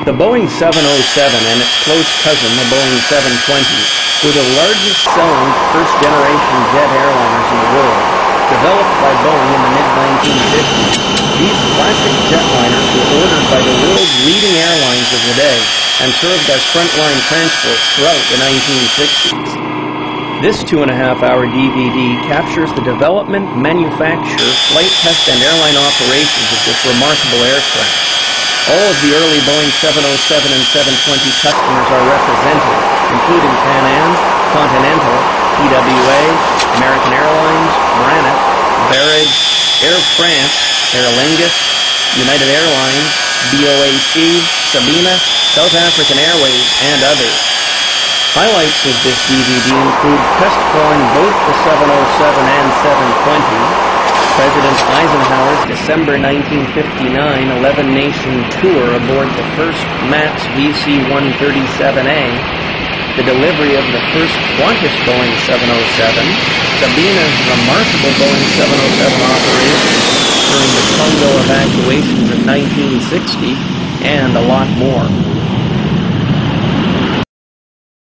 The Boeing 707 and its close cousin, the Boeing 720, were the largest selling first-generation jet airliners in the world. Developed by Boeing in the mid-1950s, these classic jetliners were ordered by the world's leading airlines of the day and served as frontline transport throughout the 1960s. This 2.5-hour DVD captures the development, manufacture, flight test, and airline operations of this remarkable aircraft. All of the early Boeing 707 and 720 customers are represented, including Pan Am, Continental, TWA, American Airlines, Braniff, Varig, Air France, Aer Lingus, United Airlines, BOAC, Sabena, South African Airways, and others. Highlights of this DVD include test flying both the 707 and 720, President Eisenhower's December 1959 11-nation tour aboard the first MATS VC137A, the delivery of the first Qantas Boeing 707, Sabena's remarkable Boeing 707 operations during the Congo evacuations of 1960, and a lot more.